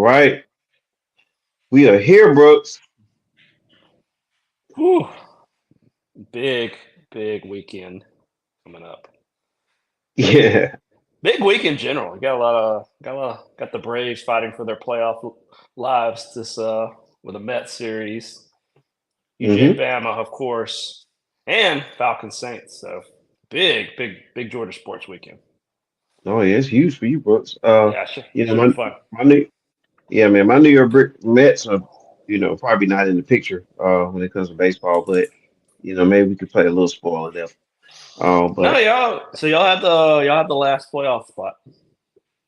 right. We are here, Brooks. Whew. Big, big weekend coming up. Yeah. Big week in general. We got the Braves fighting for their playoff lives this with the Mets series, UGA hmm Bama, of course, and Falcons Saints. So big Georgia sports weekend. Oh, yeah, it's huge for you, Brooks. Yeah, You know, should be fun. my new, yeah, man, my New York Mets are, probably not in the picture when it comes to baseball, but maybe we could play a little spoiler there. No, But y'all have the last playoff spot,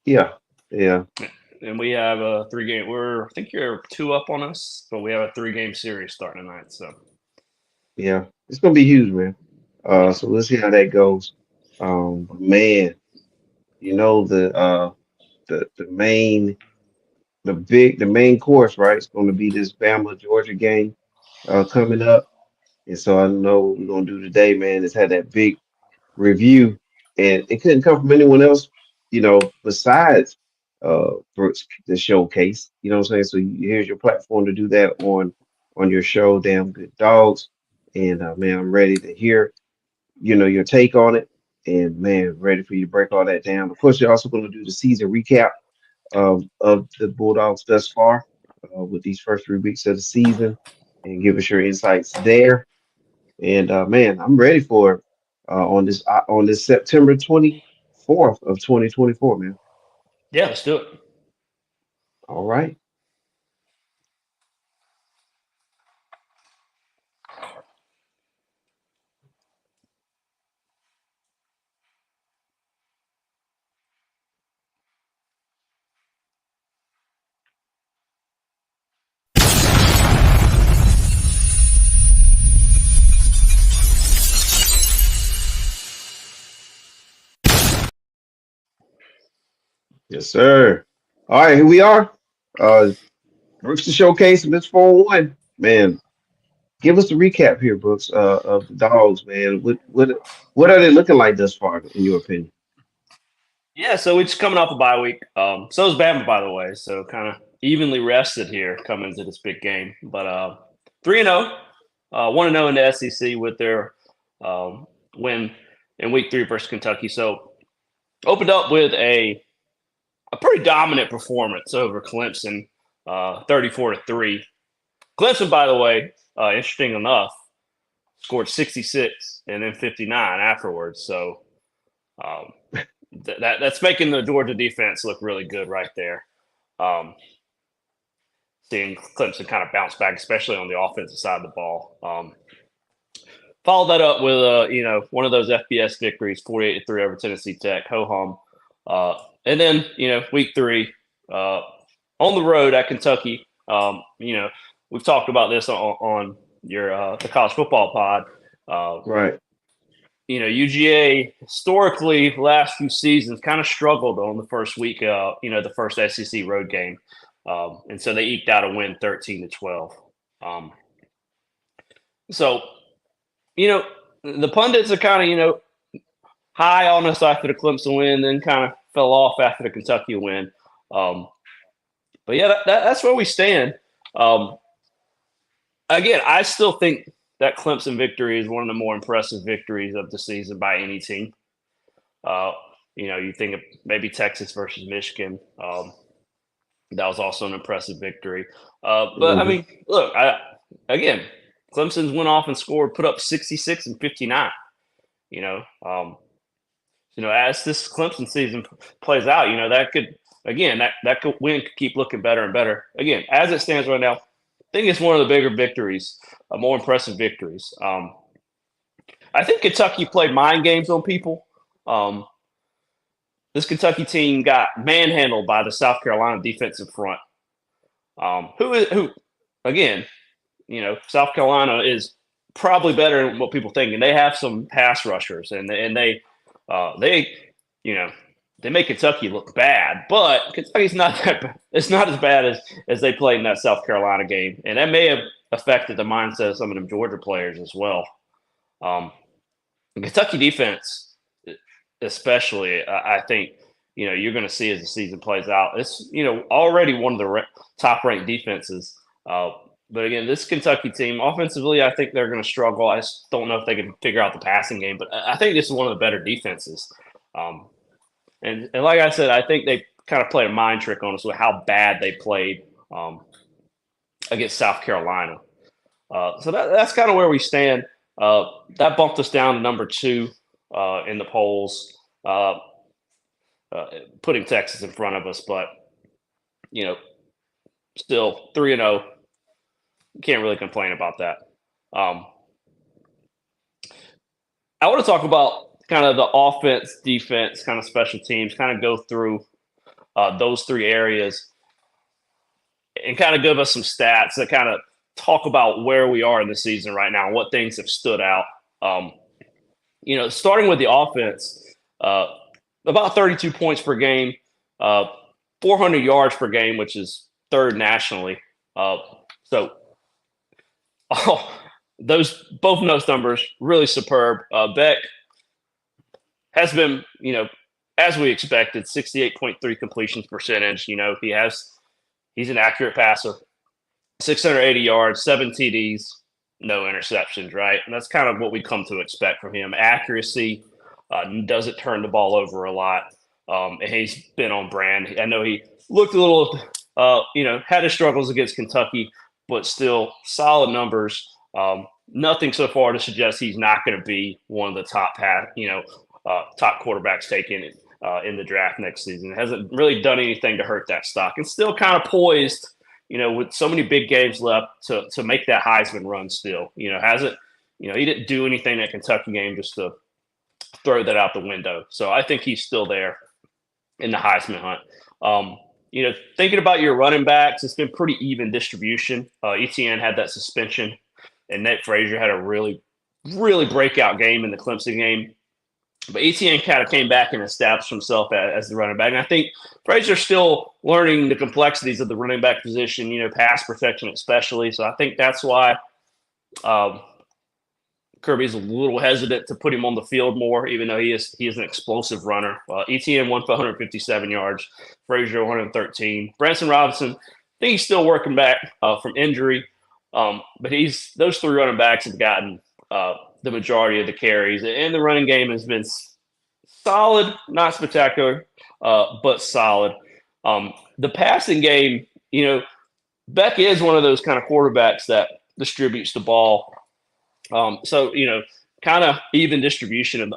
yeah, yeah, and we have a 3 game. I think you're 2 up on us, but we have a 3 game series starting tonight. So yeah, it's gonna be huge, man. yeah. So let's see how that goes. But man, you know the main the main course, right? It's going to be this Bama Georgia game coming up. And so I know what we're gonna do today, man, is have that big review. And it couldn't come from anyone else, besides Brooks the showcase. You know what I'm saying? So here's your platform to do that on your show, Damn Good Dogs. And man, I'm ready to hear, your take on it. And man, ready for you to break all that down. Of course, you're also going to do the season recap of the Bulldogs thus far with these first 3 weeks of the season and give us your insights there. And man, I'm ready for it on this September 24th of 2024, man. Yeah, let's do it. All right. Yes, sir. All right, here we are. Uh Brooks the showcase of this 4-1. Man, give us the recap here, Brooks, of the dogs, man. What are they looking like thus far, in your opinion? Yeah, so we're just coming off a bye week. So is Bama, by the way. So kind of evenly rested here coming into this big game. But 3-0, 1-0 in the SEC with their win in week 3 versus Kentucky. So opened up with a pretty dominant performance over Clemson, 34-3. Clemson, by the way, interesting enough, scored 66 and then 59 afterwards. So um, that's making the Georgia defense look really good right there. Um, Seeing Clemson kind of bounce back, especially on the offensive side of the ball. Followed that up with one of those FBS victories, 48-3 over Tennessee Tech, ho hum. And then week 3 uh, on the road at Kentucky. We've talked about this on your the college football pod. Uh, Right. UGA historically last few seasons kind of struggled on the first week, the first SEC road game, and so they eked out a win, 13-12. Um, so the pundits are kind of high on us after the Clemson win, then kind of fell off after the Kentucky win. Um, but yeah, that's where we stand. Um, Again, I still think that Clemson victory is one of the more impressive victories of the season by any team. Uh, you think of maybe Texas versus Michigan. That was also an impressive victory. But I hmm mean, look, again, Clemson's went off and scored, put up 66 and 59. You know, um, as this Clemson season plays out, that could again that could win could keep looking better and better. Again, as it stands right now, I think it's one of the bigger victories, more impressive victories. I think Kentucky played mind games on people. Um, this Kentucky team got manhandled by the South Carolina defensive front. Who again, South Carolina is probably better than what people think, and they have some pass rushers, and they you know they make Kentucky look bad, but Kentucky's not that bad. It's not as bad as they played in that South Carolina game, and that may have affected the mindset of some of them Georgia players as well. The Kentucky defense, especially, I think, you're going to see as the season plays out. It's, already one of the top ranked defenses. But again, this Kentucky team, offensively, I think they're going to struggle. I just don't know if they can figure out the passing game, but I think this is one of the better defenses. And like I said, I think they kind of played a mind trick on us with how bad they played against South Carolina. So that's kind of where we stand. That bumped us down to number 2 in the polls, putting Texas in front of us. But, still 3-0. Can't really complain about that. I want to talk about kind of the offense, defense, kind of special teams, kind of go through those 3 areas and kind of give us some stats that kind of talk about where we are in the season right now and what things have stood out. Starting with the offense, about 32 points per game, 400 yards per game, which is 3rd nationally. So both of those numbers really superb. Beck has been, as we expected, 68.3 completions percentage. He's an accurate passer. 680 yards, 7 TDs, no interceptions, right? And that's kind of what we come to expect from him. Accuracy, doesn't turn the ball over a lot. And he's been on brand. I know he looked a little, had his struggles against Kentucky, but still solid numbers. Nothing so far to suggest he's not going to be one of the top quarterbacks taken in the draft next season. Hasn't really done anything to hurt that stock, and still kind of poised, with so many big games left to make that Heisman run. Still, hasn't, he didn't do anything that Kentucky game just to throw that out the window. So I think he's still there in the Heisman hunt. Thinking about your running backs, it's been pretty even distribution. Etienne had that suspension, and Nate Frazier had a really, really breakout game in the Clemson game. But Etienne kind of came back and established himself as the running back. And I think Frazier's still learning the complexities of the running back position, pass protection especially. So I think that's why Kirby's a little hesitant to put him on the field more, even though he is an explosive runner. Etienne won for 157 yards, Frazier 113. Branson Robinson, I think he's still working back from injury, but those 3 running backs have gotten the majority of the carries, and the running game has been solid, not spectacular, but solid. The passing game, Beck is one of those kind of quarterbacks that distributes the ball. So, kind of even distribution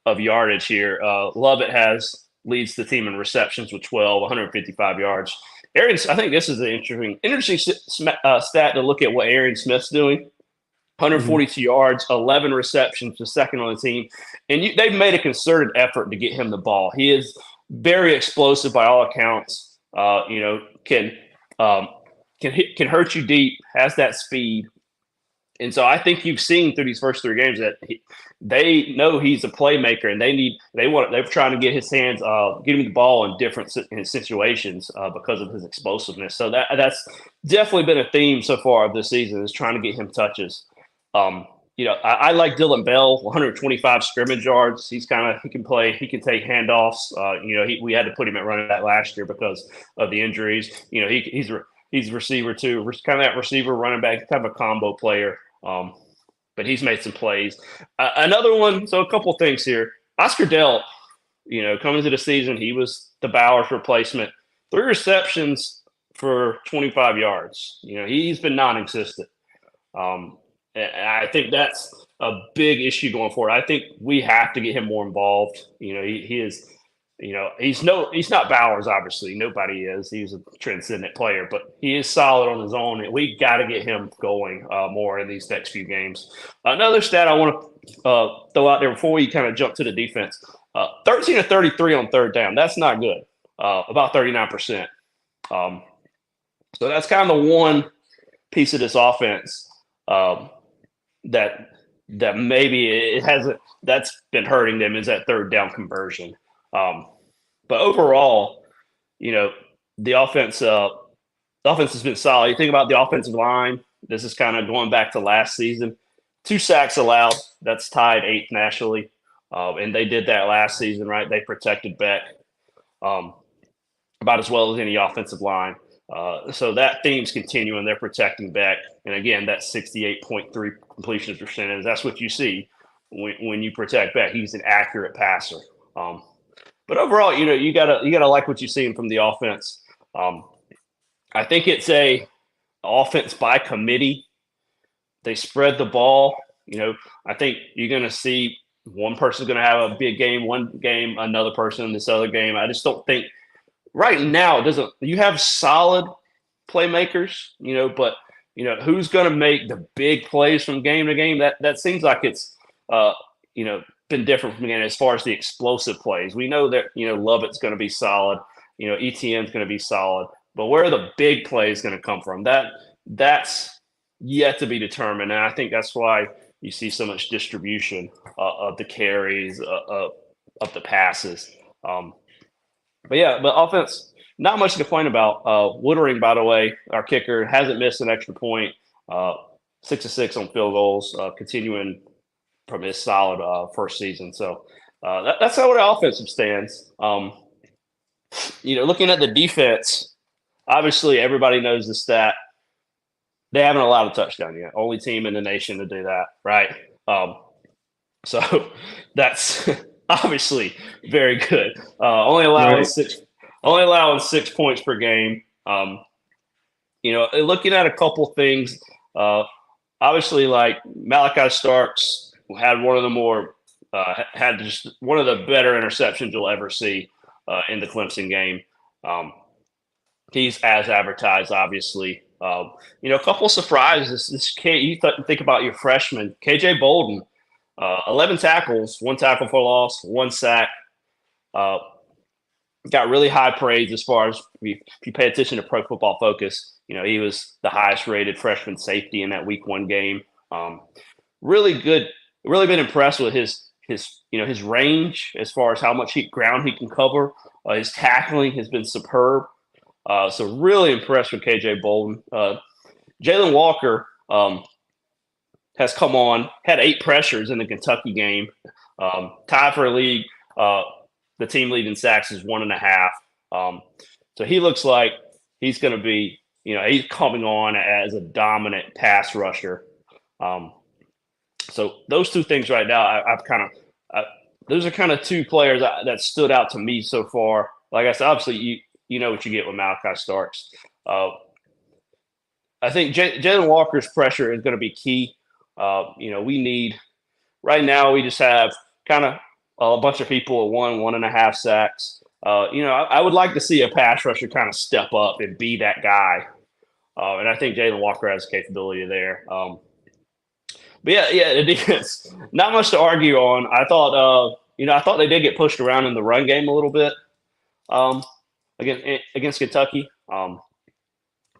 of yardage here. Lovett leads the team in receptions with 12, 155 yards. I think this is an interesting stat to look at what Aaron Smith's doing. 142 yards, 11 receptions, the second on the team. And they've made a concerted effort to get him the ball. He is very explosive by all accounts. Can hurt you deep, has that speed. And so I think you've seen through these first 3 games that they know he's a playmaker, and they're trying to get his hands, get him the ball in different situations because of his explosiveness. So that's definitely been a theme so far of this season, is trying to get him touches. I like Dylan Bell, 125 scrimmage yards. He can play. He can take handoffs. We had to put him at running back last year because of the injuries. He's a receiver too, kind of that receiver running back type of combo player. But he's made some plays. Another one. So a couple things here. Oscar Delp, coming into the season, he was the Bowers replacement. 3 receptions for 25 yards. He's been non-existent. And I think that's a big issue going forward. I think we have to get him more involved. He is, he's not Bowers, obviously. Nobody is. He's a transcendent player, but he is solid on his own. And we got to get him going more in these next few games. Another stat I want to throw out there before we kind of jump to the defense: 13 to 33 on 3rd down. That's not good. About 39%. So that's kind of the one piece of this offense that maybe it hasn't, that's been hurting them, is that 3rd down conversion. But overall, the offense has been solid. You think about the offensive line, this is kind of going back to last season. 2 sacks allowed, that's tied 8th nationally. And they did that last season, right? They protected Beck. about as well as any offensive line. So that theme's continuing. They're protecting back, and again, that 68.3 completions percentage. That's what you see when you protect back. He's an accurate passer. Um, but overall, you gotta like what you're seeing from the offense. Um, I think it's a offense by committee. They spread the ball. I think you're going to see one person's going to have a big game, one game, another person in this other game. I just don't think right now it doesn't. You have solid playmakers, but who's going to make the big plays from game to game? That seems like it's uh, you know been different from game as far as the explosive plays. We know that Lovett's going to be solid. ETN's going to be solid, but where are the big plays going to come from? That's yet to be determined, and I think that's why you see so much distribution of the carries of the passes. Um, but offense, not much to complain about. Woodring, by the way, our kicker, hasn't missed an extra point. 6 of 6 on field goals, continuing from his solid first season. So that's how the offensive stands. Looking at the defense, obviously everybody knows the stat. They haven't allowed a touchdown yet. Only team in the nation to do that, right? So that's obviously very good. Only allowing Right. six, only allowing 6 points per game. Looking at a couple things, obviously, like Malachi Starks had one of the more had just one of the better interceptions you'll ever see in the Clemson game. Um, he's as advertised, obviously. A couple of surprises. Think about your freshman, KJ Bolden, 11 tackles, 1 tackle for loss, 1 sack. Uh, got really high praise as far as if you pay attention to Pro Football Focus. He was the highest rated freshman safety in that Week 1 game. Really good. Really been impressed with his range as far as how much ground he can cover. His tackling has been superb. So really impressed with KJ Bolden. Jalen Walker has come on, had 8 pressures in the Kentucky game. Tied for a league. The team lead in sacks is 1.5. So he looks like he's going to be, he's coming on as a dominant pass rusher. So those two things right now, those are kind of 2 players that stood out to me so far. Like I said, obviously you know what you get with Malachi Starks. I think Jalen Walker's pressure is going to be key. We need right now. We just have kind of a bunch of people at 1.5 sacks. I would like to see a pass rusher kind of step up and be that guy. And I think Jalen Walker has the capability there. But yeah, the defense, not much to argue on. I thought they did get pushed around in the run game a little bit um, against Kentucky.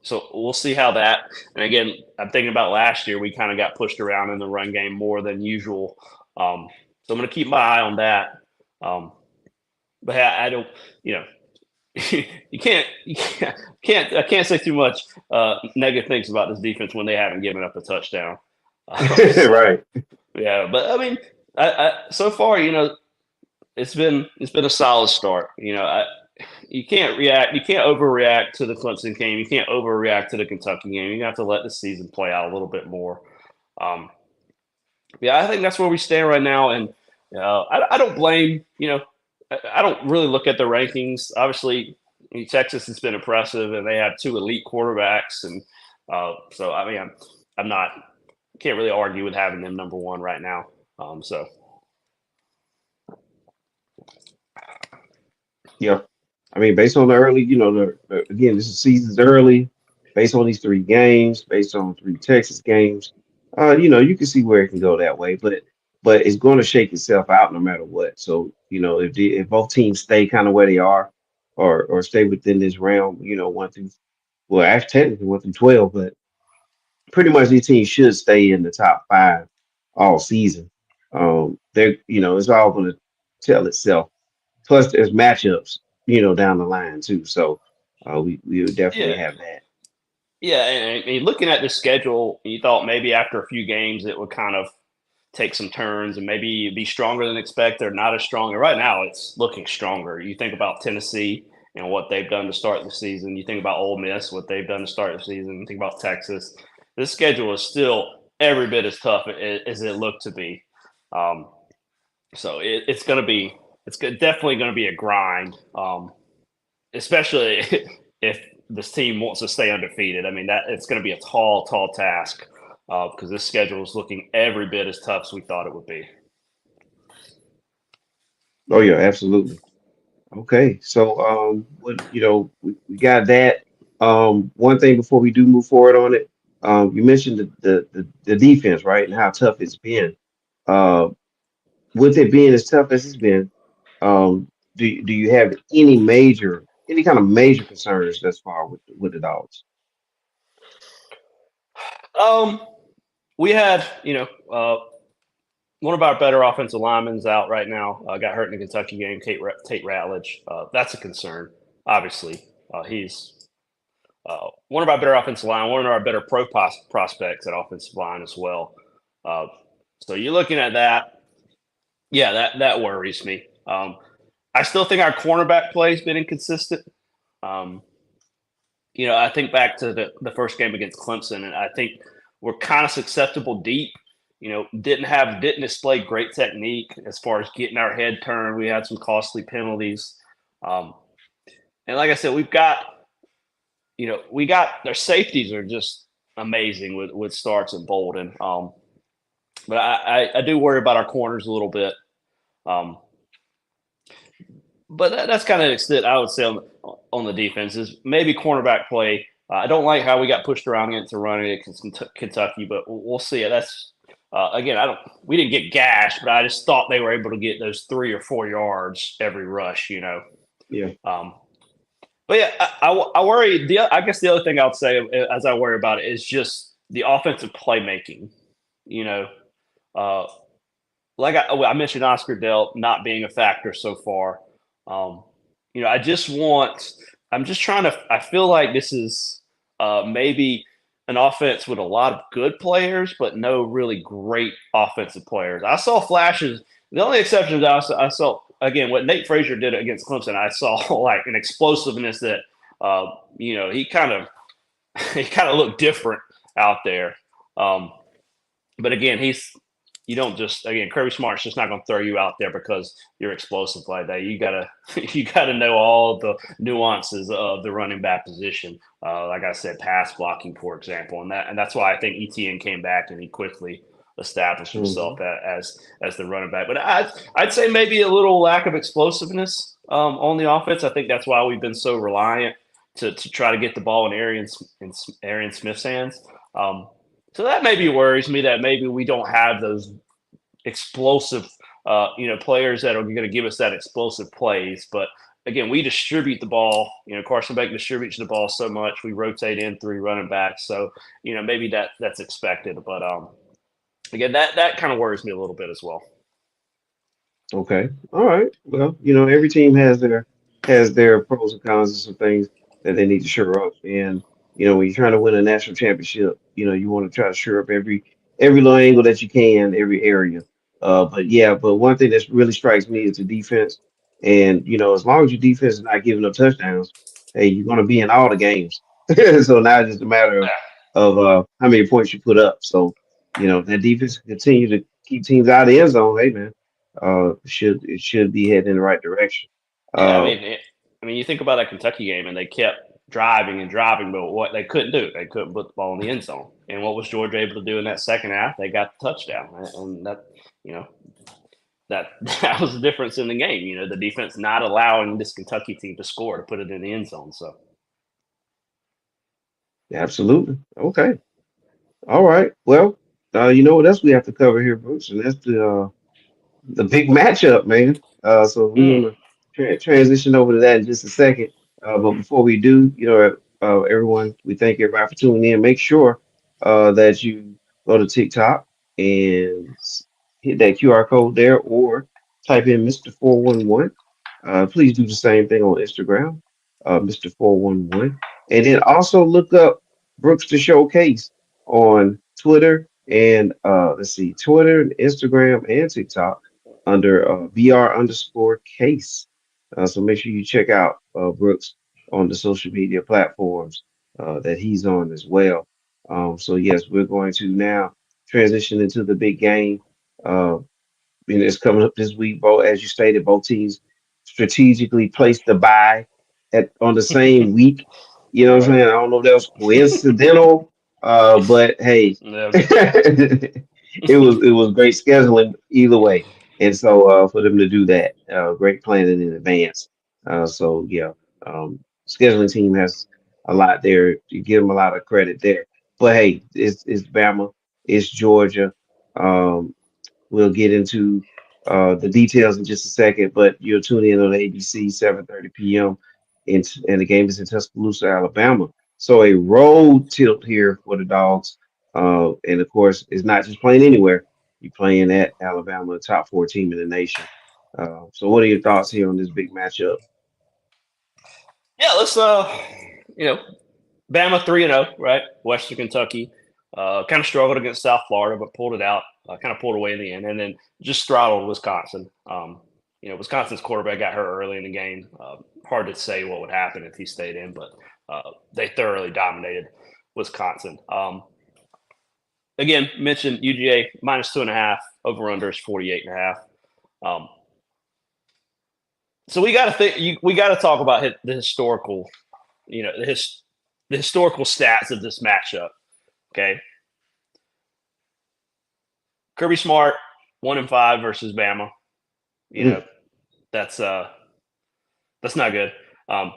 So we'll see how that. And again, I'm thinking about last year. We kind of got pushed around in the run game more than usual. So I'm going to keep my eye on that. But I don't. I can't say too much negative things about this defense when they haven't given up a touchdown. So Right. yeah, but I mean, so far, it's been a solid start. You can't react. You can't overreact to the Clemson game. You can't overreact to the Kentucky game. You have to let the season play out a little bit more. Um, yeah, I think that's where we stand right now, and I don't blame. I don't really look at the rankings. Obviously, Texas has been impressive, and they have 2 elite quarterbacks, and so I mean, I'm not can't really argue with having them number 1 right now. So Yeah. I mean, based on the early, again, this is season's early. Based on these 3 games, based on 3 Texas games, you can see where it can go that way. But it's going to shake itself out no matter what. So if both teams stay kind of where they are, or stay within this realm, 1 through, well, actually technically 1 through 12, but pretty much these teams should stay in the top 5 all season. It's all going to tell itself. Plus, there's matchups, down the line too. So we would definitely yeah, have that. yeah, and looking at the schedule, you thought maybe after a few games it would kind of take some turns and maybe be stronger than expected or not as strong. And right now, it's looking stronger. You think about Tennessee and what they've done to start the season. You think about Ole Miss, what they've done to start the season. You think about Texas. This schedule is still every bit as tough as it looked to be. Um, so it's going to be definitely going to be a grind, especially if this team wants to stay undefeated. I mean, that it's going to be a tall, tall task because this schedule is looking every bit as tough as we thought it would be. Oh yeah, absolutely. Okay, so what we got that. One thing before we do move forward on it, you mentioned the defense, right, and how tough it's been. Uh, with it being as tough as it's been, um, do you have any kind of major concerns thus far with the dogs? Um, we had, one of our better offensive linemen's out right now. Got hurt in the Kentucky game. Tate Ratledge. That's a concern. Obviously, he's one of our better offensive line. One of our better prospects at offensive line as well. Uh, so you're looking at that. Yeah, that worries me. I still think our cornerback play has been inconsistent. Um, I think back to the first game against Clemson, and I think we're kind of susceptible deep. Didn't display great technique as far as getting our head turned. We had some costly penalties, um, and like I said, we got their safeties are just amazing with Starks and Bolden. But I do worry about our corners a little bit. Um, but that's kind of the extent I would say on the defense is maybe cornerback play. I don't like how we got pushed around against the running against Kentucky, but we'll see. That's again, I don't. We didn't get gashed, but I just thought they were able to get those 3 or 4 yards every rush. Yeah. Um, but yeah, I worry. I guess the other thing I would say as I worry about it is just the offensive playmaking. You know, uh, like I mentioned, Oscar Dell not being a factor so far. Um, I just want. I'm just trying to. I feel like this is maybe an offense with a lot of good players, but no really great offensive players. I saw flashes. The only exception that I saw again what Nate Frazier did against Clemson. I saw like an explosiveness that he kind of he kind of looked different out there. Um, but again, you don't just again Kirby Smart's just not going to throw you out there because you're explosive like that. You gotta you gotta know all the nuances of the running back position. Like I said, pass blocking, for example, and that's why I think ETN came back and he quickly established himself Hmm. as the running back. But I'd say maybe a little lack of explosiveness on the offense. I think that's why we've been so reliant to try to get the ball in Arian Smith's hands. So that maybe worries me that maybe we don't have those explosive, players that are going to give us that explosive plays. But again, we distribute the ball. Carson Beck distributes the ball so much. We rotate in 3 running backs, so maybe that's expected. But again, that kind of worries me a little bit as well. Okay. All right. Well, every team has their pros and cons and some things that they need to shore up. And when you're trying to win a national championship, you want to try to shore up every little angle that you can, every area. But yeah, but one thing that really strikes me is the defense. And as long as your defense is not giving up touchdowns, hey, you're going to be in all the games. So now it's just a matter of how many points you put up. So that defense continue to keep teams out of the end zone. Hey man, it should be heading in the right direction. Yeah, Uh, I mean, you think about that Kentucky game, and they kept driving and driving, but what they couldn't do, they couldn't put the ball in the end zone. And what was Georgia able to do in that second half? They got the touchdown, and that you know that that was the difference in the game. The defense not allowing this Kentucky team to score to put it in the end zone. So Absolutely. Okay. All right. Well, you know what else we have to cover here, Bruce, and that's the big matchup, man. So we're mm, gonna transition over to that in just a second. But before we do, everyone, we thank everybody for tuning in. Make sure that you go to TikTok and hit that QR code there, or type in Mr. 411. Please do the same thing on Instagram, Mr. 411, and then also look up Brooks the Showcase on Twitter and let's see, Twitter, Instagram, and TikTok under BR_case. So make sure you check out Brooks on the social media platforms that he's on as well. So yes, we're going to now transition into the big game. Uh, and it's coming up this week. Both, as you stated, both teams strategically placed the bye at on the same week. You know what I'm Right. saying? I don't know if that was coincidental, but hey, Yeah. it was great scheduling either way. And so for them to do that, great planning in advance. So yeah, scheduling team has a lot there. You give them a lot of credit there. But hey, it's Bama, it's Georgia. Um, We'll get into the details in just a second, but you'll tune in on ABC 7:30 p.m. And the game is in Tuscaloosa, Alabama. So a road tilt here for the Dogs. And of course, it's not just playing anywhere. You're playing at Alabama, the top four team in the nation. So what are your thoughts here on this big matchup? Yeah, let's you know, Bama 3-0, right? Western Kentucky. Kind of struggled against South Florida, but pulled it out. Kind of pulled away in the end, and then just throttled Wisconsin. Wisconsin's quarterback got hurt early in the game. Hard to say what would happen if he stayed in, but they thoroughly dominated Wisconsin. Again, mentioned UGA -2.5. Over under is 48.5. Um, so we got to think. We got to talk about the historical, the historical stats of this matchup. Okay, Kirby Smart 1-5 versus Bama. You Mm, know that's that's not good. Um,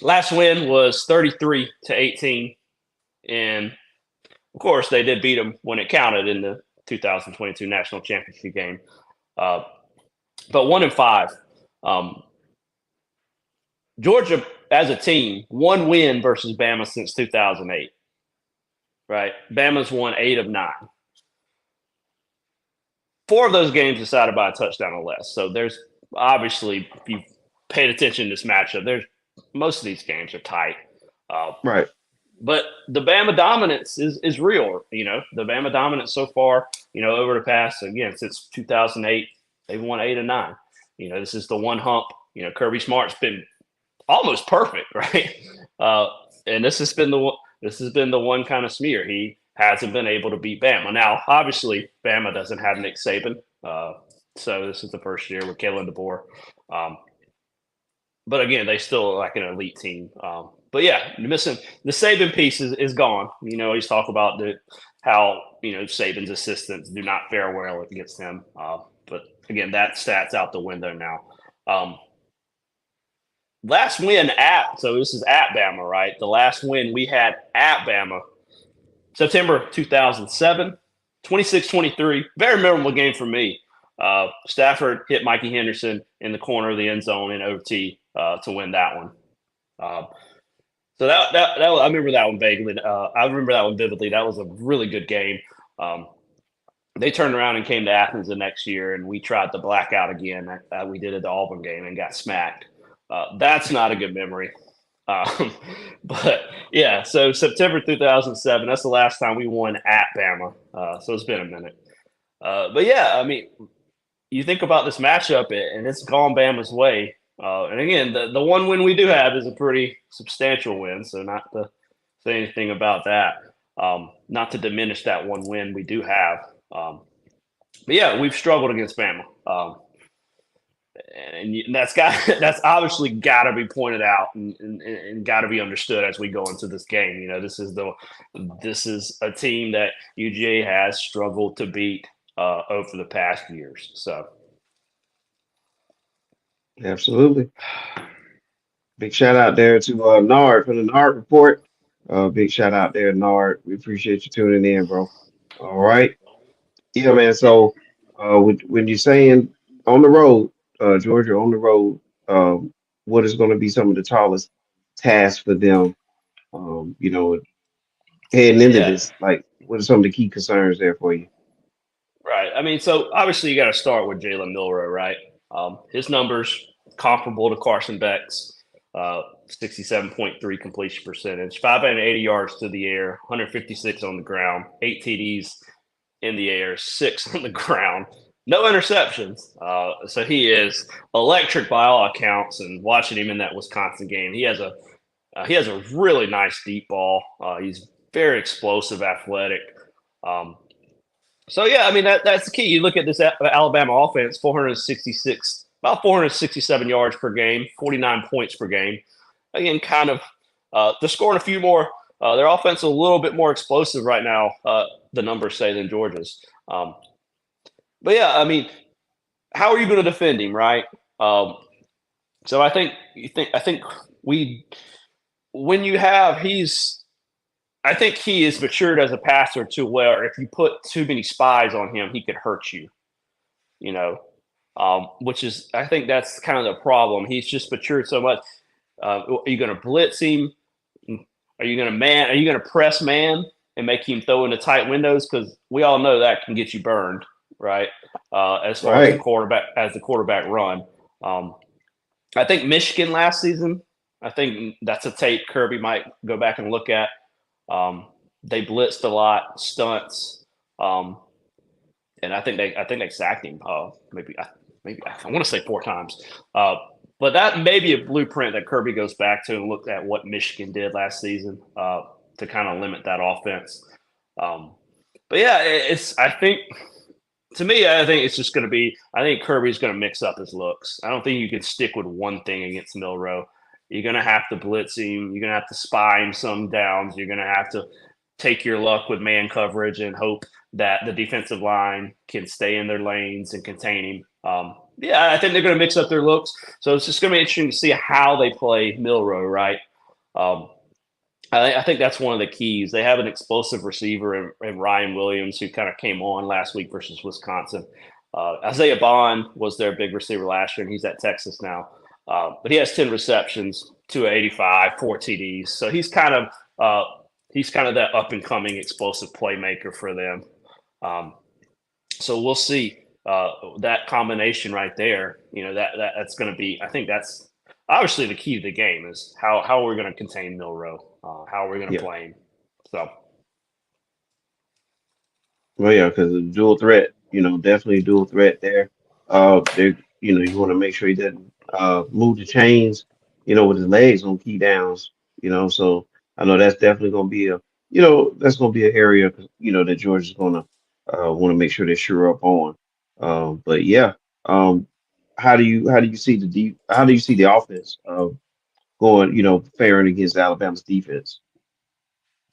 Last win was 33-18, and of course they did beat them when it counted in the 2022 national championship game. Uh, but 1-5. Um, Georgia as a team, one win versus Bama since 2008. Right, Bama's won 8 of 9. Four of those games decided by a touchdown or less. So there's obviously, if you paid attention to this matchup, there's most of these games are tight. Uh, right. but the Bama dominance is real. The Bama dominance so far, over the past, again, since 2008, they've won 8 of 9. This is the one hump. Kirby Smart's been almost perfect, right? Uh, and this has been the one kind of smear. He hasn't been able to beat Bama. Now, obviously, Bama doesn't have Nick Saban, so this is the first year with Kalen DeBoer. Um, but again, they still like an elite team. But yeah, missing the Saban piece is gone. He's talked about how Saban's assistants do not fare well against him. But again, that stat's out the window now. Um, Last win so this is at Bama, right? The last win we had at Bama, September 2007, 26-23. Very memorable game for me. Stafford hit Mikey Henderson in the corner of the end zone in OT to win that one. Uh, so that I remember that one vaguely. I remember that one vividly. That was a really good game. Um, they turned around and came to Athens the next year, and we tried to black out again. We did at the Auburn game and got smacked. That's not a good memory. Um, but yeah, so September 2007, that's the last time we won at Bama. So it's been a minute. But yeah, I mean, you think about this matchup, and it's gone Bama's way. And again, the one win we do have is a pretty substantial win. So not to say anything about that, not to diminish that one win we do have. But yeah, we've struggled against Bama. And that's obviously got to be pointed out and got to be understood as we go into this game. This is a team that UGA has struggled to beat over the past years. So Absolutely. Big shout out there to Nard for the Nard report. Big shout out there, Nard. We appreciate you tuning in, bro. All right. Yeah, man. So when you're saying on the road, Georgia on the road, what is going to be some of the tallest tasks for them? Heading into yeah, this, like, what are some of the key concerns there for you? right. I mean, so obviously you got to start with Jalen Milrow, right? His numbers comparable to Carson Beck's. 67.3 completion percentage, 580 yards to the air, 156 on the ground, 8 TDs, in the air, 6 on the ground, no interceptions. So he is electric by all accounts. And watching him in that Wisconsin game, he has a really nice deep ball. He's very explosive, athletic. Um, so yeah, I mean that's the key. You look at this Alabama offense, 466, about 467 yards per game, 49 points per game. Again, kind of they're scoring a few more. Their offense is a little bit more explosive right now. The numbers say than Georgia's. But yeah, I mean, how are you going to defend him, right? Um, so I think we when you have he's I think he is matured as a passer to where if you put too many spies on him, he could hurt you. You know, which is I think that's kind of the problem. He's just matured so much. Are you going to blitz him? Are you going to man? Are you going to press man and make him throw into tight windows? Because we all know that can get you burned, right? As far Right. as the quarterback run. Um, I think Michigan last season. I think that's a tape Kirby might go back and look at. They blitzed a lot, stunts, um, and I think they sacked him. Maybe I want to say 4 times. But that may be a blueprint that Kirby goes back to and look at what Michigan did last season to kind of limit that offense. Um, but yeah, it's I think to me, I think it's just going to be. I think Kirby's going to mix up his looks. I don't think you can stick with one thing against Milrow. You're going to have to blitz him. You're going to have to spy him some downs. You're going to have to take your luck with man coverage and hope that the defensive line can stay in their lanes and contain him. Yeah, I think they're going to mix up their looks. So it's just going to be interesting to see how they play Milrow, right? Um, I think that's one of the keys. They have an explosive receiver in Ryan Williams who kind of came on last week versus Wisconsin. Isaiah Bond was their big receiver last year, and he's at Texas now. But he has 10 receptions, 285, 4 TDs. So he's kind of that up and coming explosive playmaker for them. So we'll see that combination right there. You know that's going to be. I think that's obviously the key to the game is how we're going to contain Milrow, how we're going to Yeah. play him. So Well, yeah, because the dual threat, definitely dual threat there. They, you want to make sure he doesn't move the chains, with his legs on key downs, So I know that's definitely going to be that's going to be an area, that George is going to want to make sure they're sure up on. But yeah, um, how do you see the offense going, faring against Alabama's defense?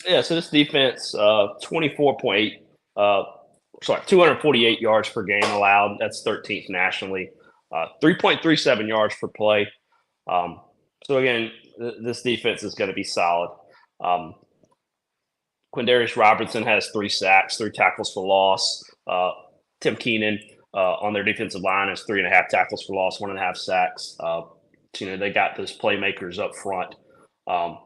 yeah, so this defense, 24.8, uh, 248 yards per game allowed. That's 13th nationally. 3.37 yards per play. So again, this defense is going to be solid. Um, Quindarius Robertson has 3 sacks, 3 tackles for loss. Tim Keenan on their defensive line has 3.5 tackles for loss, 1.5 sacks. They got those playmakers up front. Um,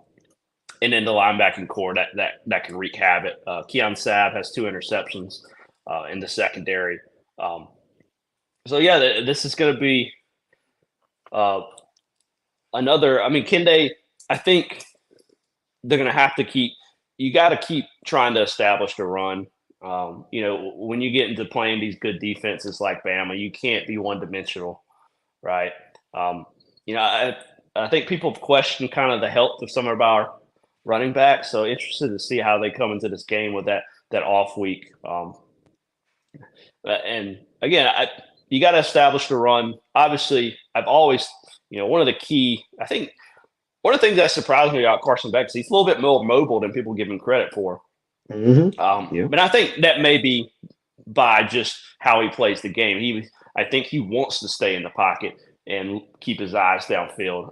and then the linebacking core that can wreak havoc. Keon Sabb has 2 interceptions in the secondary. Um, so yeah, this is going to be uh, another. I mean, Kende. I think they're going to have to keep. You got to keep trying to establish the run. When you get into playing these good defenses like Bama, you can't be one dimensional, right? Um, I think people have questioned kind of the health of some of our running backs. So interested to see how they come into this game with that off week. And again, you got to establish the run. Obviously, I've always, one of the key. I think one of the things that surprised me about Carson Beck is he's a little bit more mobile than people give him credit for. Yeah. But I think that may be by just how he plays the game. I think he wants to stay in the pocket and keep his eyes downfield.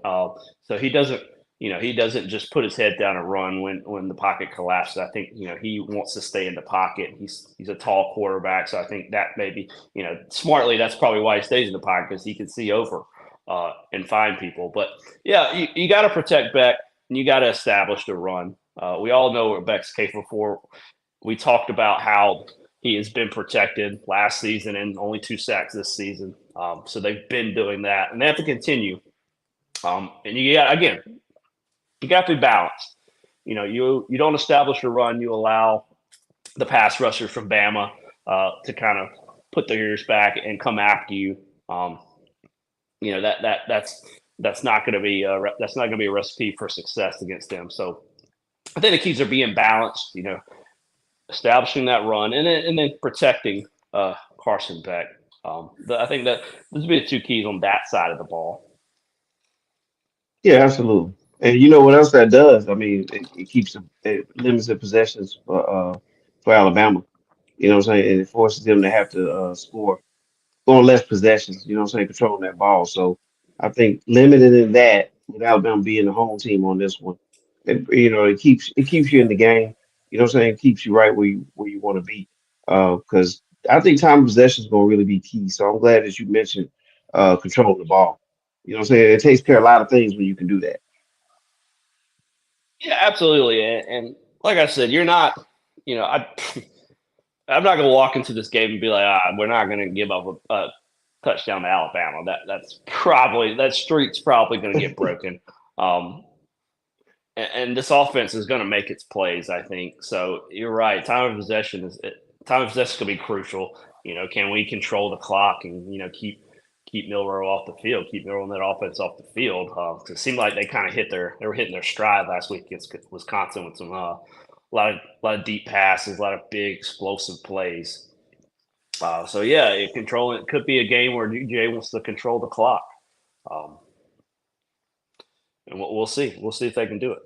So he doesn't just put his head down and run when the pocket collapses. I think he wants to stay in the pocket. He's a tall quarterback, so I think that maybe smartly that's probably why he stays in the pocket because he can see over and find people. But yeah, you got to protect Beck and you got to establish the run. We all know what Beck's capable for. We talked about how he has been protected last season and only 2 sacks this season. So they've been doing that, and they have to continue. And you got to be balanced. You don't establish a run, you allow the pass rushers from Bama to kind of put their ears back and come after you. Um, that's not going to be that's not going to be a recipe for success against them. So I think the keys are being balanced. Establishing that run and then protecting Carson Beck. I think that those would be the two keys on that side of the ball. Yeah, absolutely. And you know what else that does? I mean, it limits the possessions for Alabama. You know what I'm saying? And it forces them to have to score on less possessions, you know what I'm saying, controlling that ball. So I think limited in that, with Alabama being the home team on this one, it keeps you in the game. You know what I'm saying? Keeps you right where you want to be. Because I think time of possession is going to really be key. So I'm glad that you mentioned controlling the ball. You know what I'm saying? It takes care of a lot of things when you can do that. Yeah, absolutely. And like I said, you're not. I'm not going to walk into this game and be like, we're not going to give up a touchdown to Alabama. That streak's probably going to get broken. Um, and this offense is going to make its plays. I think so. You're right. Time of possession is going to be crucial. Can we control the clock and keep Milrow off the field, keep Milrow and that offense off the field? 'Cause it seemed like they were hitting their stride last week against Wisconsin with some a lot of deep passes, a lot of big explosive plays. So yeah, it could be a game where UGA wants to control the clock, um, and we'll see. We'll see if they can do it.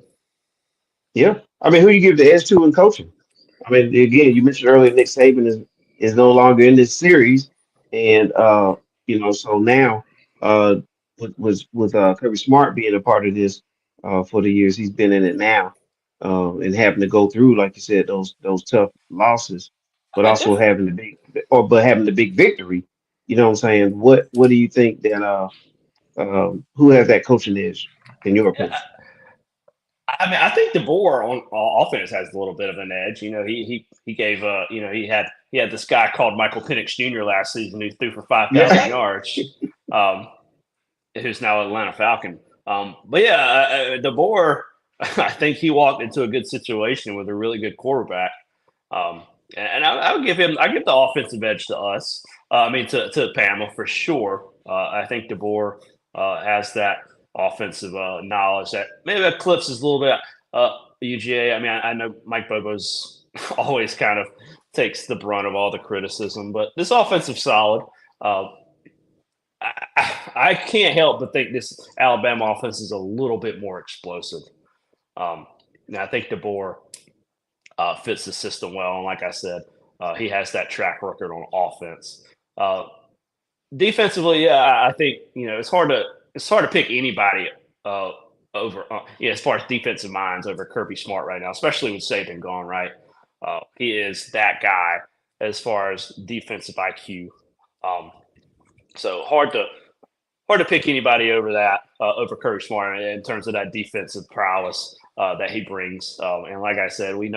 Yeah. I mean, who you give the edge to in coaching? I mean, again, you mentioned earlier Nick Saban is no longer in this series, and so now with Kirby Smart being a part of this for the years he's been in it now, and having to go through, like you said, those tough losses, but I also definitely. having the big victory. You know what I'm saying? What do you think that who has that coaching edge in your opinion? I mean, I think DeBoer on offense has a little bit of an edge. He gave he had this guy called Michael Penix Jr. last season who threw for 5,000 Yeah. yards, um, who's now an Atlanta Falcon. But yeah, DeBoer, I think he walked into a good situation with a really good quarterback. Um, and I give the offensive edge to us. I mean, to Pamela for sure. I think DeBoer has that offensive knowledge that maybe eclipses a little bit UGA. I mean, I know Mike Bobo's always kind of takes the brunt of all the criticism, but this offensive solid. Uh, I can't help but think this Alabama offense is a little bit more explosive. Um, and I think DeBoer fits the system well. And like I said, he has that track record on offense. Uh, Defensively, yeah, I think it's hard to pick anybody uh, over as far as defensive minds over Kirby Smart right now, especially with Saban gone. Right, he is that guy as far as defensive IQ. Um, so hard to pick anybody over that over Kirby Smart in terms of that defensive prowess that he brings. And like I said, we've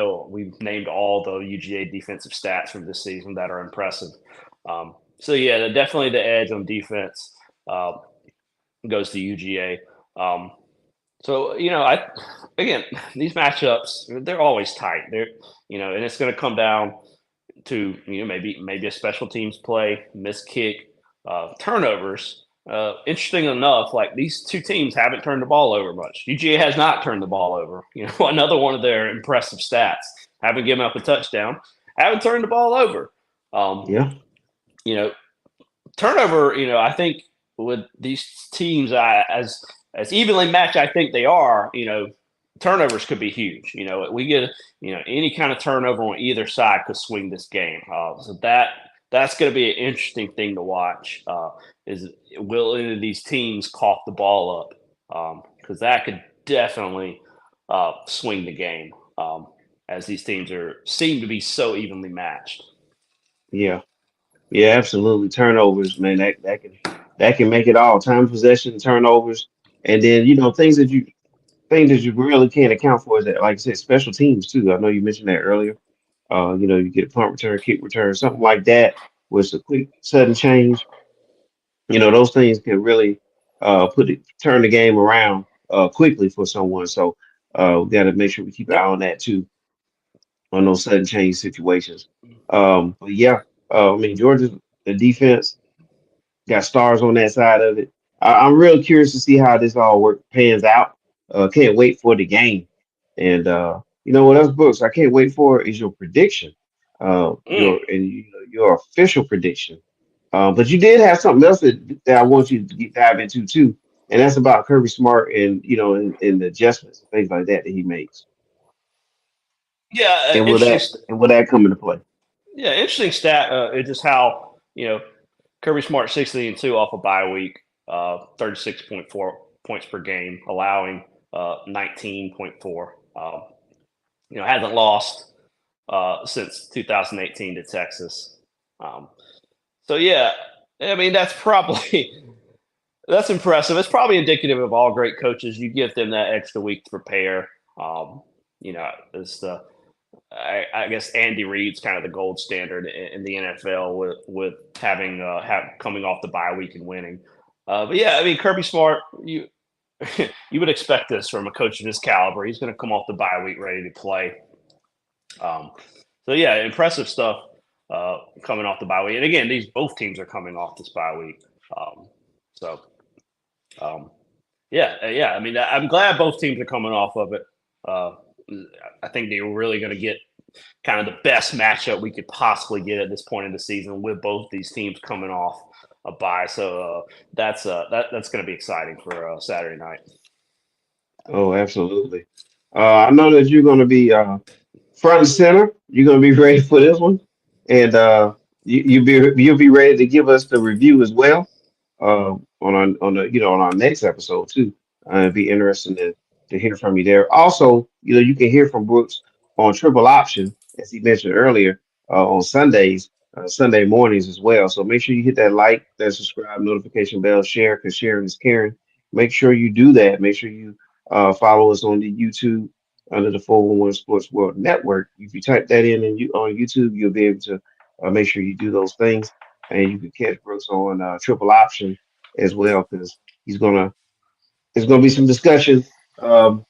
named all the UGA defensive stats from this season that are impressive. So yeah, definitely the edge on defense uh, goes to UGA. Um, so I again these matchups they're always tight. And it's going to come down to maybe a special teams play, missed kick, turnovers. Interesting enough, like these two teams haven't turned the ball over much. UGA has not turned the ball over. Another one of their impressive stats. Haven't given up a touchdown. Haven't turned the ball over. Um, Yeah. you know, Turnover. I think with these teams, as evenly matched, I think they are. Turnovers could be huge. We get any kind of turnover on either side could swing this game. So that's going to be an interesting thing to watch. Is will any of these teams cough the ball up? Because that could definitely swing the game. As these teams seem to be so evenly matched. Yeah. Yeah, absolutely. Turnovers, man, that can make it all. Time possession, turnovers, and then things that you really can't account for is that, like I said, special teams too. I know you mentioned that earlier. You get a punt return, kick return, something like that, with a quick sudden change. Those things can really turn the game around quickly for someone. So we got to make sure we keep an eye Yep. on that too, on those sudden change situations. But yeah. I mean, Georgia's the defense got stars on that side of it. I'm real curious to see how this all pans out. Can't wait for the game. And you know what else, Brooks? I can't wait for is your prediction. Mm. Your official prediction. But you did have something else that I want you to dive into too, and that's about Kirby Smart and and the adjustments and things like that that he makes. Yeah, And interesting. will that come into play? Yeah, interesting stat. Is just how Kirby Smart 60-2 off a bye week, 36.4 points per game, allowing 19.4. Hasn't lost since 2018 to Texas. Um, so yeah, I mean that's probably that's impressive. It's probably indicative of all great coaches. You give them that extra week to prepare. Um, it's the I guess Andy Reid's kind of the gold standard in the NFL with having coming off the bye week and winning. But yeah, I mean Kirby Smart, you would expect this from a coach of his caliber. He's going to come off the bye week ready to play. Um, so yeah, impressive stuff coming off the bye week. And again, these both teams are coming off this bye week. Um, so um, yeah. I mean, I'm glad both teams are coming off of it. Uh, I think they're really going to get kind of the best matchup we could possibly get at this point in the season with both these teams coming off a bye. So that's going to be exciting for Saturday night. Oh, absolutely. I know that you're going to be front and center. You're going to be ready for this one, and you'll be ready to give us the review as well on our next episode too. It'd be interesting to hear from you there. Also, you can hear from Brooks on Triple Option, as he mentioned earlier, on Sundays, Sunday mornings as well. So make sure you hit that like, that subscribe, notification bell, share, because sharing is caring. Make sure you do that. Make sure you follow us on the YouTube under the 411 Sports World Network. If you type that in and you on YouTube, you'll be able to make sure you do those things, and you can catch Brooks on Triple Option as well because he's gonna there's gonna be some discussion on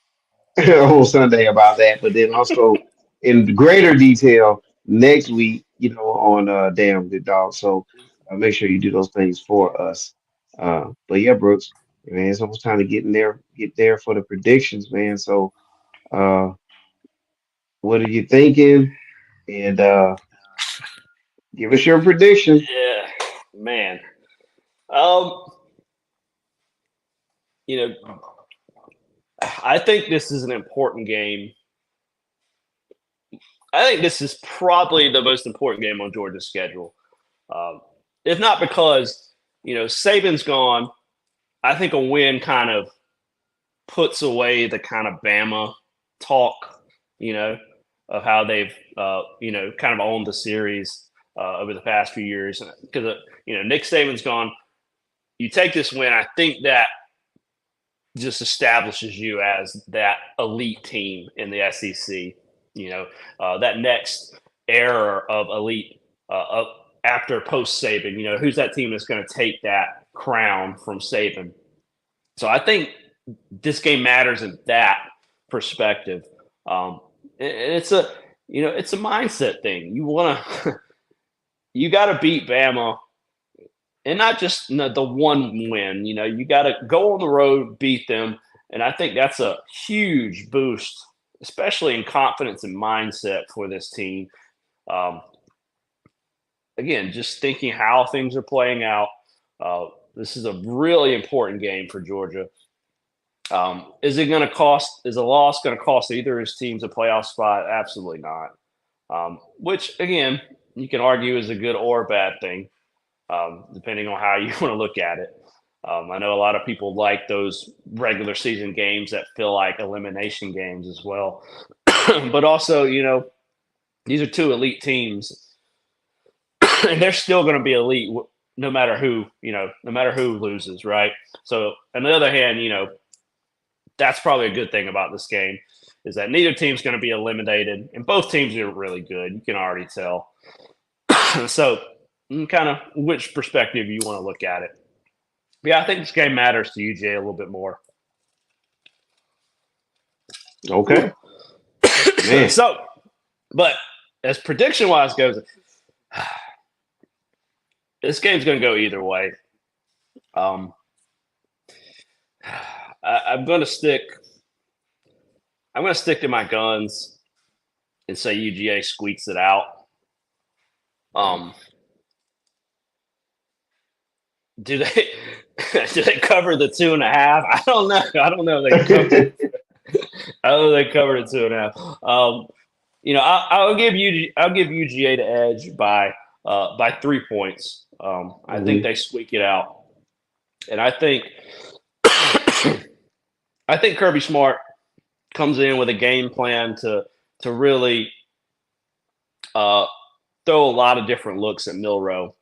Sunday about that, but then also in greater detail next week, on Damn Good Dog. So make sure you do those things for us. But yeah, Brooks, man, it's almost time to get there for the predictions, man. So uh, what are you thinking? And give us your prediction. Yeah, man. Um, you know, I think this is an important game. I think this is probably the most important game on Georgia's schedule. Um, if not because Saban's gone, I think a win kind of puts away the kind of Bama talk, you know, of how they've kind of owned the series over the past few years. Because Nick Saban's gone. You take this win, I think that just establishes you as that elite team in the SEC. That next era of elite after post Saban. Who's that team that's going to take that crown from Saban? So I think this game matters in that perspective. Um, it's a mindset thing. You want to you got to beat Bama, and not just the one win. You got to go on the road, beat them, and I think that's a huge boost, especially in confidence and mindset for this team. Um, again, just thinking how things are playing out. This is a really important game for Georgia. Is it going to cost? Is a loss going to cost either of his teams a playoff spot? Absolutely not. Which again, you can argue is a good or a bad thing, depending on how you want to look at it. I know a lot of people like those regular season games that feel like elimination games as well, but also, these are two elite teams, and they're still going to be elite no matter no matter who loses, right? So, on the other hand, that's probably a good thing about this game is that neither team's going to be eliminated, and both teams are really good. You can already tell. So, kind of which perspective you want to look at it. But yeah, I think this game matters to UGA a little bit more. Okay, man. So, but as prediction wise goes, this game's going to go either way. Um, I'm going to stick. I'm going to stick to my guns and say UGA squeaks it out. Um, do they do they cover the 2.5? I don't know. I don't know if they cover. I don't know if they covered the 2.5. I'll give UGA the edge by 3 points. I think Hmm. they squeak it out, and I think Kirby Smart comes in with a game plan to really uh, throw a lot of different looks at Milrow.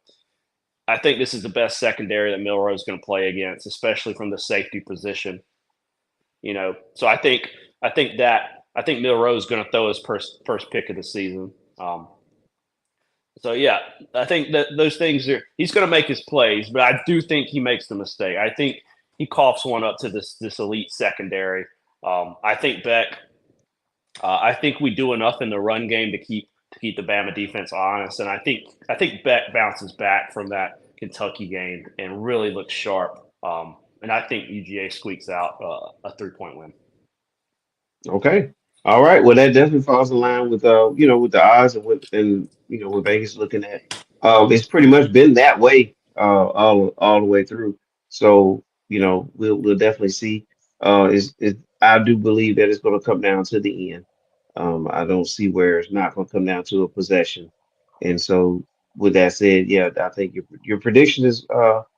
I think this is the best secondary that Milrow is going to play against, especially from the safety position. So I think Milrow is going to throw his first pick of the season. Um, so yeah, I think that those things are he's going to make his plays, but I do think he makes the mistake. I think he coughs one up to this elite secondary. I think Beck. I think we do enough in the run game to keep the Bama defense honest, and I think Beck bounces back from that Kentucky game and really looks sharp. And I think UGA squeaks out a 3 point win. Okay. All right. Well, that definitely falls in line with with the odds and what Vegas looking at. It's pretty much been that way all the way through. So, we'll definitely see. Is I do believe that it's going to come down to the end. I don't see where it's not going to come down to a possession. And so, with that said, yeah, I think your prediction is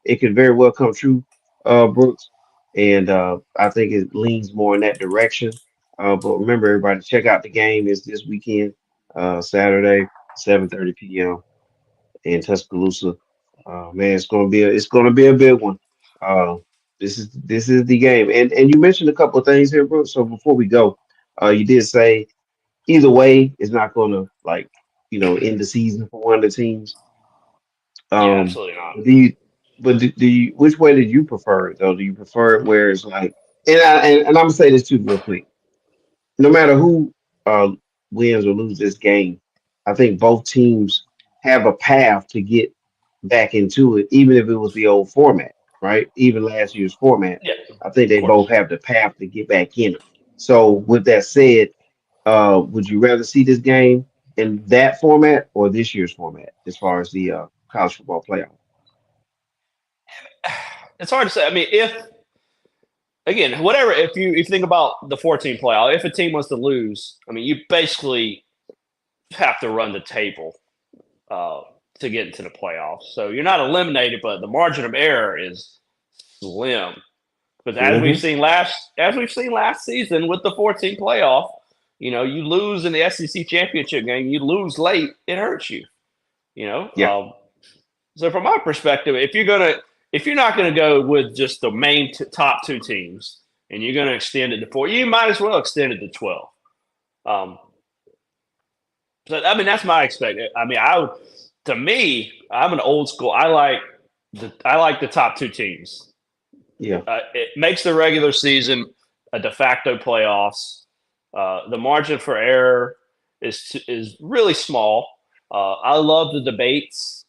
it could very well come true, Brooks. And I think it leans more in that direction. But remember, everybody, check out the game. Is this weekend, Saturday, 7:30 p.m. in Tuscaloosa. Man, it's gonna be a big one. Uh, this is the game. And you mentioned a couple of things here, bro. So before we go, you did say either way, it's not gonna like end the season for one of the teams. Yeah, Um, absolutely not. do you? Do you? Which way did you prefer it though? Do you prefer it where it's like? And I'm gonna say this too real quick, no matter who uh, wins or loses this game, I think both teams have a path to get back into it, even if it was the old format, right? Even last year's format. Yeah, I think of they both course. have the path to get back in it. So, with that said, would you rather see this game in that format or this year's format as far as the college football playoff? It's hard to say. I mean, if again, whatever, if you think about the 14 playoff, if a team was to lose, I mean, you basically have to run the table uh, to get into the playoffs. So you're not eliminated, but the margin of error is slim. Because Hmm. as we've seen last season with the 14 playoff, you lose in the SEC championship game, you lose late, it hurts you. You know, Yeah. so from my perspective, if you're not gonna go with just the main top two teams and you're gonna extend it to four, you might as well extend it to 12. Um, so I mean, that's my expectation. I mean, to me, I'm an old school. I like the top two teams. Yeah. It makes the regular season a de facto playoffs. The margin for error is really small. I love the debates.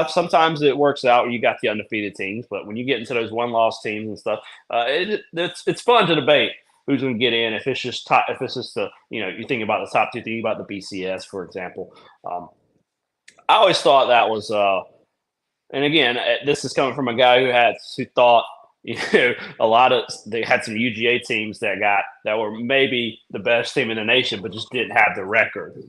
Sometimes it works out. You got the undefeated teams, but when you get into those one-loss teams and stuff, it's fun to debate who's going to get in. If it's just the you think about the top two, think about the BCS for example. Um, I always thought that was and again, this is coming from a guy who thought a lot of they had some UGA teams that were maybe the best team in the nation, but just didn't have the record.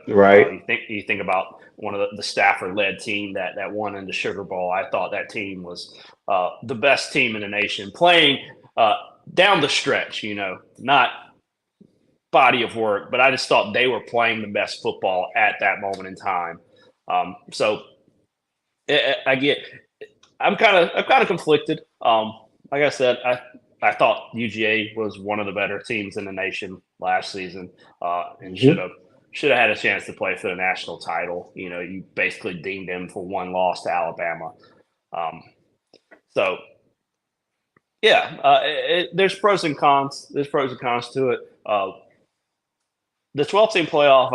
Right. You think about one of the Stafford led team that won in the Sugar Bowl. I thought that team was the best team in the nation, playing down the stretch. Not body of work, but I just thought they were playing the best football at that moment in time. So I get I'm kind of conflicted. Like I said, I thought UGA was one of the better teams in the nation last season, and Hmm. should have had a chance to play for the national title. You basically deemed them for one loss to Alabama. Um, so yeah, there's pros and cons. There's pros and cons to it. The 12 team playoff,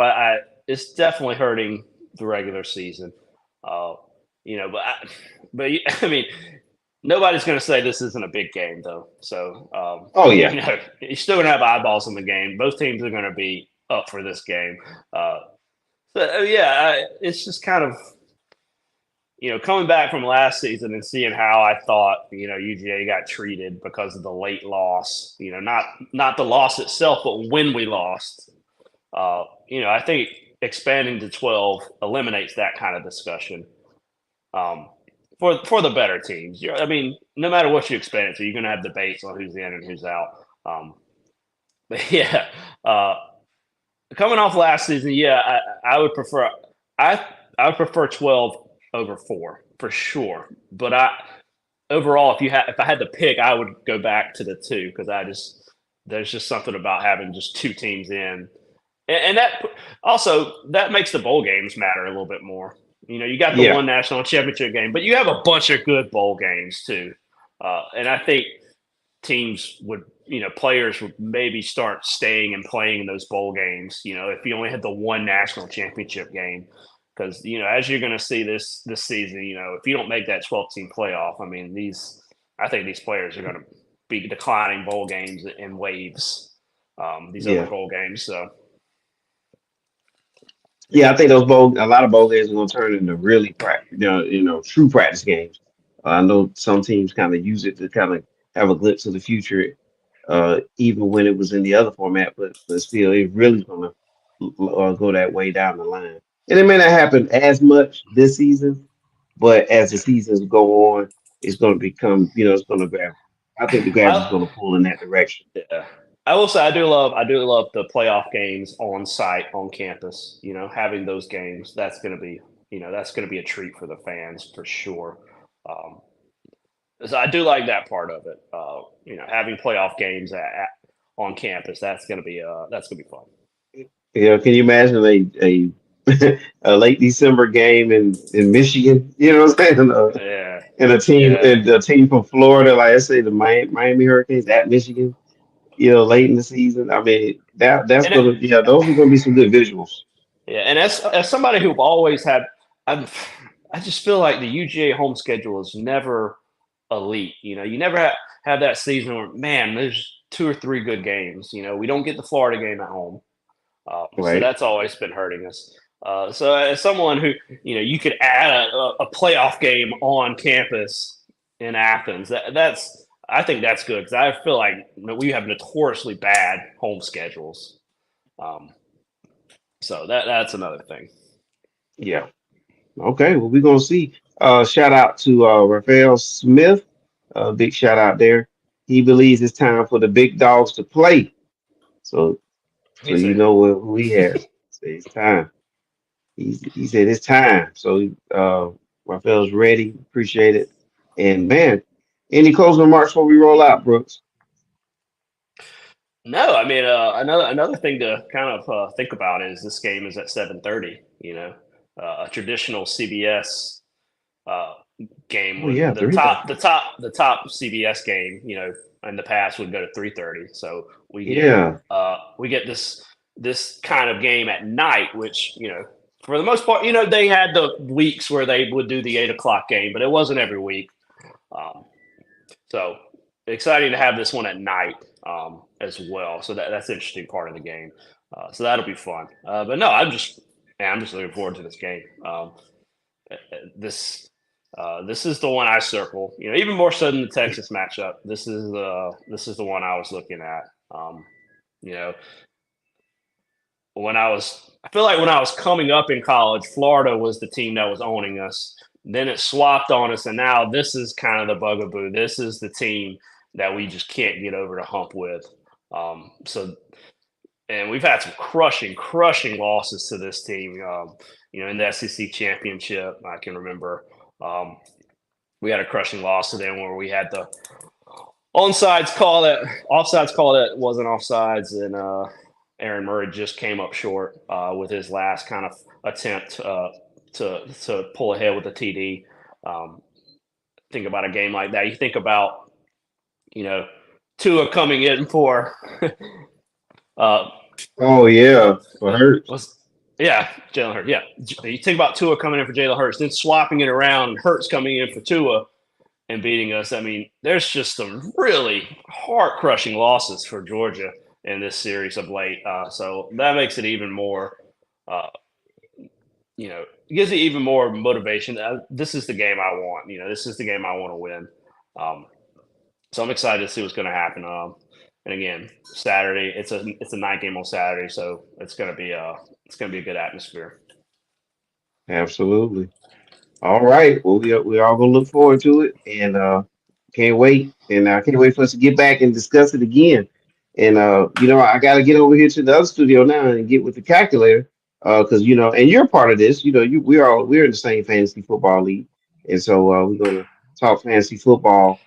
it's definitely hurting the regular season. Uh, but I mean, nobody's going to say this isn't a big game though. So Oh yeah, you're still going to have eyeballs in the game. Both teams are going to be up for this game. Uh, it's just kind of coming back from last season and seeing how I thought UGA got treated because of the late loss. Not the loss itself, but when we lost. I think expanding to 12 eliminates that kind of discussion um, for the better teams. I mean, no matter what you expand it to, you're going to have debates on who's in and who's out. But yeah, coming off last season, yeah, I would prefer I I would prefer 12 over 4 for sure. But I overall, if I had to pick, I would go back to the 2 because there's just something about having just 2 teams in, and that also that makes the bowl games matter a little bit more. You got the yeah, one national championship game, but you have a bunch of good bowl games too, and I think teams would, players would maybe start staying and playing in those bowl games. If you only had the one national championship game, because as you're going to see this season, if you don't make that 12-team playoff, I mean I think these players are going to be declining bowl games in waves. These other yeah. bowl games, so Yeah, I think a lot of bowl games are going to turn into really true practice games. I know some teams kind of use it to kind of have a glimpse of the future, even when it was in the other format, but still, it really going to go that way down the line. And it may not happen as much this season, but as the yeah. seasons go on, it's going to become, it's going to grab. I think the gravity's I going to pull in that direction. yeah. I will say I do love the playoff games on site on campus. Having those games that's gonna be a treat for the fans for sure. Um, so I do like that part of it. Having playoff games on campus that's gonna be fun. Can you imagine a late December game in Michigan? You know what I'm saying? Yeah, And yeah, a team from Florida, like I say, the Miami Hurricanes at Michigan. Late in the season. I mean, that's and it, gonna those are gonna be some good visuals. yeah, and as somebody who've always had, I'm, I just feel like the UGA home schedule is never elite. You never have that season where, man, there's 2 or 3 good games. We don't get the Florida game at home, so Right? that's always been hurting us. So as someone who you could add a playoff game on campus in Athens, that's I think that's good because I feel like we have notoriously bad home schedules. Um, so that's another thing. Yeah. Okay. Well, we're gonna see. Shout out to Raphael Smith. Big shout out there. He believes it's time for the big dogs to play. So Me you too. know who he has. Say it's time. He said it's time. So Raphael's ready. Appreciate it. And man, any closing remarks before we roll out, Brooks? No, I mean another thing to kind of think about is this game is at 7:30. A traditional CBS uh, game Oh with yeah, 3:30. the top CBS game. In the past would go to 3:30. So Yeah, we get this kind of game at night, which for the most part, they had the weeks where they would do the 8 o'clock game, but it wasn't every week. Um, so exciting to have this one at night as well. So that's an interesting part of the game. So that'll be fun. But no, I'm just looking forward to this game. This this is the one I circle. Even more so than the Texas matchup. This is the one I was looking at. You know, I feel like when I was coming up in college, Florida was the team that was owning us. Then it swapped on us, and now this is kind of the bugaboo. This is the team that we just can't get over the hump with. So, and we've had some crushing losses to this team. In the SEC championship, I can remember um, we had a crushing loss to them where we had the onside call that offsides call that wasn't offsides, and Aaron Murray just came up short with his last kind of attempt to pull ahead with the TD. Um, think about a game like that. You think about you know Tua coming in for uh, oh yeah, for Hurts. was Yeah, Jalen Hurts. Yeah, you think about Tua coming in for Jalen Hurts, then swapping it around, and Hurts coming in for Tua and beating us. I mean, there's just some really heart crushing losses for Georgia in this series of late. So that makes it even more, uh, gives it even more motivation. This is the game I want. This is the game I want to win. Um, so I'm excited to see what's going to happen. And again, Saturday. It's a night game on Saturday, so it's gonna be a good atmosphere. Absolutely. All right. Well, we all gonna look forward to it, and can't wait. And I can't wait for us to get back and discuss it again. And I got to get over here to the other studio now and get with the calculator, because and you're part of this. We're in the same fantasy football league, and so we're gonna talk fantasy football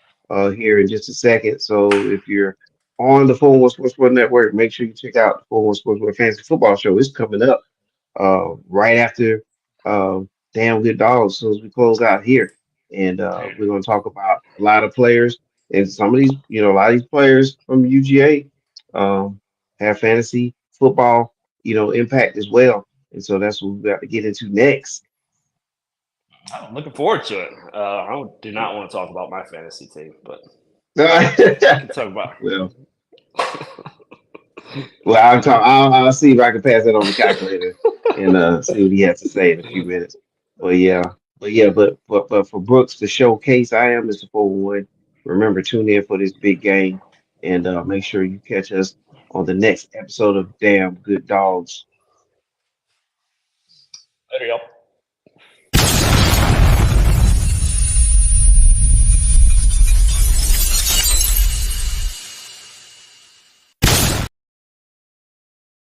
here in just a second. So if you're on the 401 Sports One Network, make sure you check out the 401 Sports One Fantasy Football Show. It's coming up right after Damn Good Dogs as soon as we close out here. And we're going to talk about a lot of players and some of these, a lot of these players from UGA have fantasy football, impact as well. And so that's what we got to get into next. I'm looking forward to it. I do not want to talk about my fantasy team, but we can talk about. well, well, I'll see if I can pass that on the calculator and see what he has to say in a few minutes. But yeah, but for Brooks to showcase, I am Mr. 401. Remember, tune in for this big game and make sure you catch us on the next episode of Damn Good Dogs. Later, y'all.